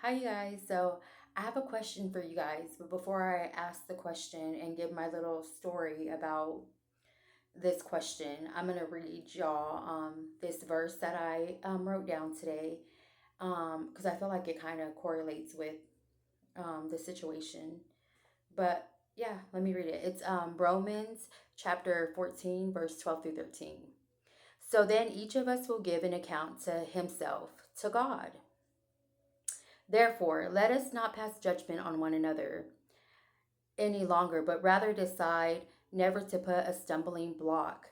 Hi, you guys. So, I have a question for you guys, but before I ask the question and give my little story about this question, I'm going to read y'all this verse that I wrote down today because I feel like it kind of correlates with the situation. But yeah, let me read it. It's Romans chapter 14, verse 12 through 13. So then each of us will give an account to himself, to God. Therefore, let us not pass judgment on one another any longer, but rather decide never to put a stumbling block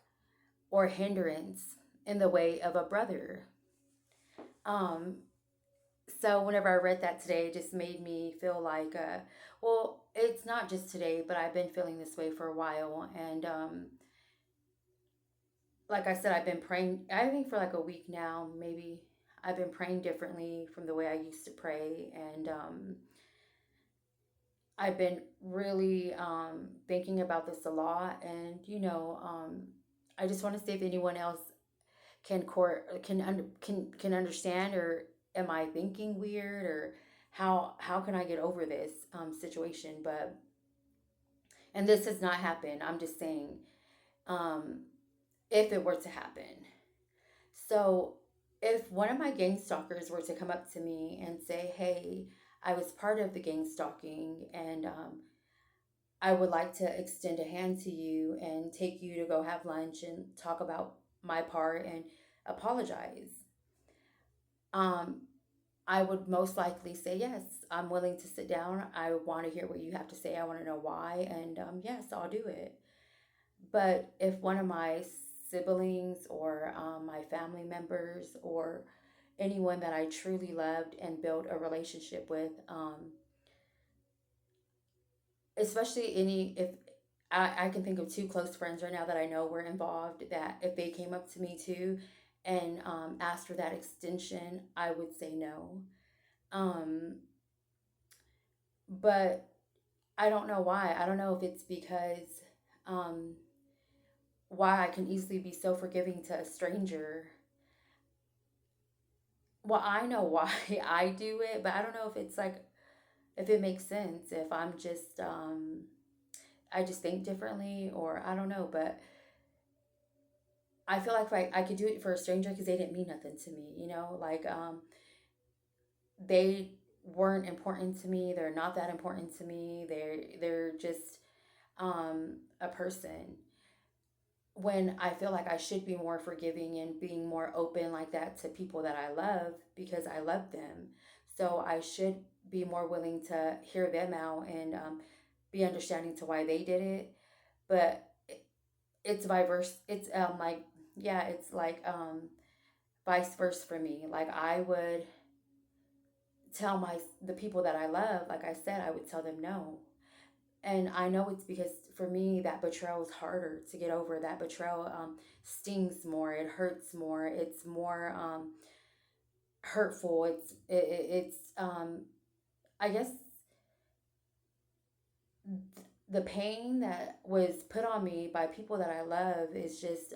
or hindrance in the way of a brother. Um, so whenever I read that today, it just made me feel like, well, it's not just today, but I've been feeling this way for a while. And like I said, I've been praying, I think for like a week now, maybe I've been praying differently from the way I used to pray. And I've been really thinking about this a lot, and I just want to see if anyone else can understand, or am I thinking weird, or how can I get over this situation? But and this has not happened. I'm just saying, um, if it were to happen. So if one of my gang stalkers were to come up to me and say, "Hey, I was part of the gang stalking, and I would like to extend a hand to you and take you to go have lunch and talk about my part and apologize." Um, I would most likely say, yes, I'm willing to sit down. I want to hear what you have to say. I want to know why. And yes, I'll do it. But if one of my siblings or my family members or anyone that I truly loved and built a relationship with, especially if I can think of two close friends right now that I know were involved, that if they came up to me too and asked for that extension, I would say no. Um, but I don't know why. I don't know if it's because um, why I can easily be so forgiving to a stranger. Well, I know why I do it, but I don't know if it's like, if it makes sense, if I'm just, I just think differently, or I don't know, but I feel like I could do it for a stranger because they didn't mean nothing to me, like they weren't important to me. They're not that important to me. They're just a person. When I feel like I should be more forgiving and being more open like that to people that I love because I love them. So I should be more willing to hear them out and be understanding to why they did it. But it's vice versa. It's like, yeah, it's like vice versa for me. Like I would tell the people that I love, like I said, I would tell them no. And I know it's because for me that betrayal is harder to get over. That betrayal stings more. It hurts more. It's more hurtful. It's I guess the pain that was put on me by people that I love is just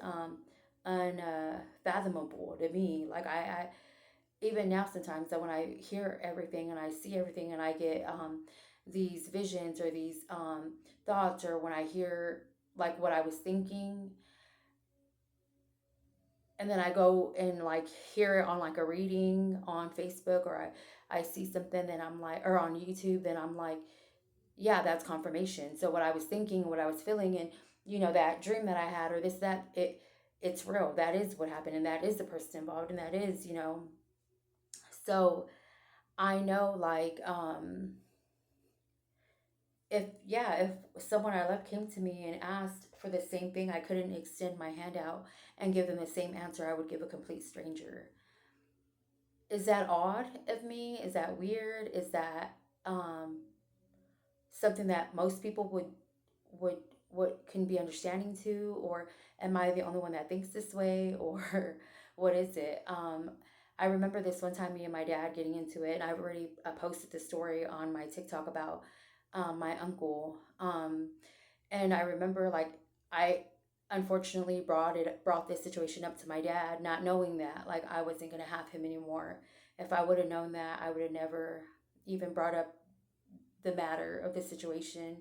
unfathomable to me. Like I even now sometimes that when I hear everything and I see everything and I get these visions or these thoughts, or when I hear like what I was thinking, and then I go and like hear it on like a reading on Facebook, or I see something, then I'm like, or on YouTube, then I'm like, yeah, that's confirmation. So what I was thinking, what I was feeling, and that dream that I had, or this, that, it's real. That is what happened, and that is the person involved, and that is, so I know, like, if someone I love came to me and asked for the same thing, I couldn't extend my hand out and give them the same answer I would give a complete stranger. Is that odd of me? Is that weird? Is that um, something that most people would would can be understanding to, or am I the only one that thinks this way, or what is it? I remember this one time, me and my dad getting into it, and I've already posted the story on my TikTok about my uncle. And I remember, like, I unfortunately brought this situation up to my dad, not knowing that like I wasn't gonna have him anymore. If I would have known that, I would have never. even brought up the matter of the situation,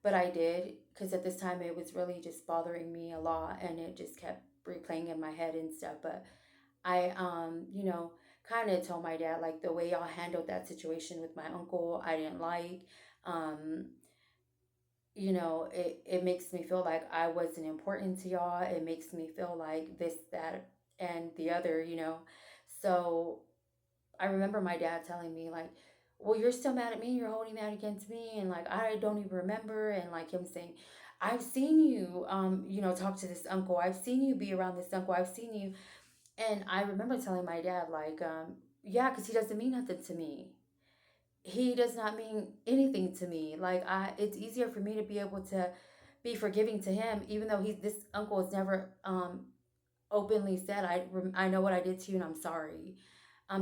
but I did, because at this time it was really just bothering me a lot, and it just kept replaying in my head and stuff. But I, kind of told my dad, like, the way y'all handled that situation with my uncle, I didn't like. Um, it makes me feel like I wasn't important to y'all. It makes me feel like this, that, and the other, So I remember my dad telling me, like, well, you're still mad at me. You're holding that against me. And, like, I don't even remember. And, like, him saying, I've seen you, talk to this uncle. I've seen you be around this uncle. I've seen you. And I remember telling my dad, like, yeah, because he doesn't mean nothing to me. He does not mean anything to me. Like, it's easier for me to be able to be forgiving to him, even though this uncle has never openly said, I know what I did to you and I'm sorry.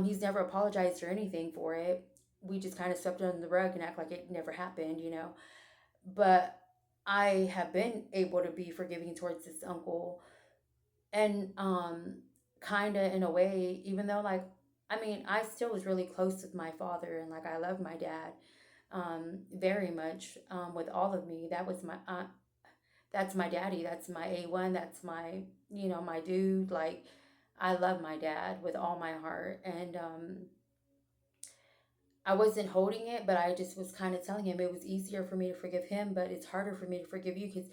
He's never apologized or anything for it. We just kind of swept it under the rug and act like it never happened. But I have been able to be forgiving towards this uncle, and kind of in a way, even though, like, I mean, I still was really close with my father, and, like, I love my dad very much, with all of me. That's my daddy. That's my A1. That's my, my dude. Like, I love my dad with all my heart. And I wasn't holding it, but I just was kind of telling him it was easier for me to forgive him, but it's harder for me to forgive you because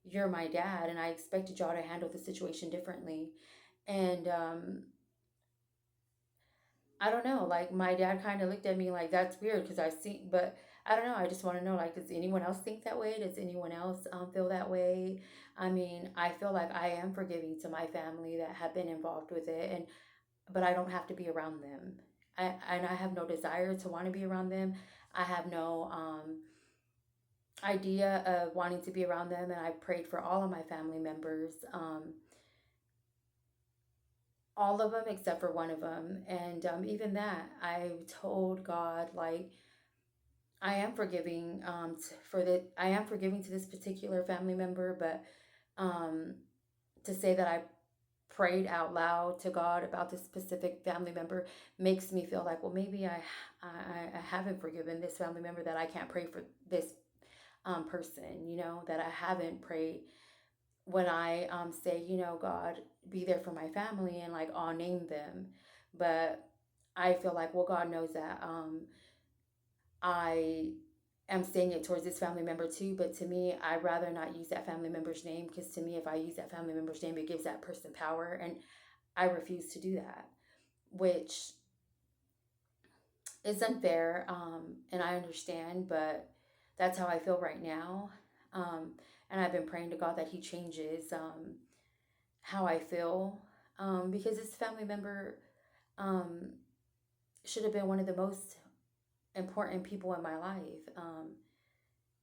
you're my dad, and I expected y'all to handle the situation differently. And I don't know, like, my dad kind of looked at me like, that's weird because I've seen, but I don't know. I just want to know, like, does anyone else think that way? Does anyone else feel that way? I mean, I feel like I am forgiving to my family that have been involved with it, but I don't have to be around them. And I have no desire to want to be around them. I have no idea of wanting to be around them, and I prayed for all of my family members, all of them except for one of them, and even that, I told God, like, I am forgiving I am forgiving to this particular family member, but um, to say that I prayed out loud to God about this specific family member makes me feel like, well, maybe I haven't forgiven this family member, that I can't pray for this person, that I haven't prayed when I say, God, be there for my family, and, like, I'll name them. But I feel like, well, God knows that I am saying it towards this family member too, but to me, I'd rather not use that family member's name, because to me, if I use that family member's name, it gives that person power, and I refuse to do that, which is unfair, and I understand, but that's how I feel right now. Um, and I've been praying to God that He changes how I feel, because this family member um, should have been one of the most important people in my life.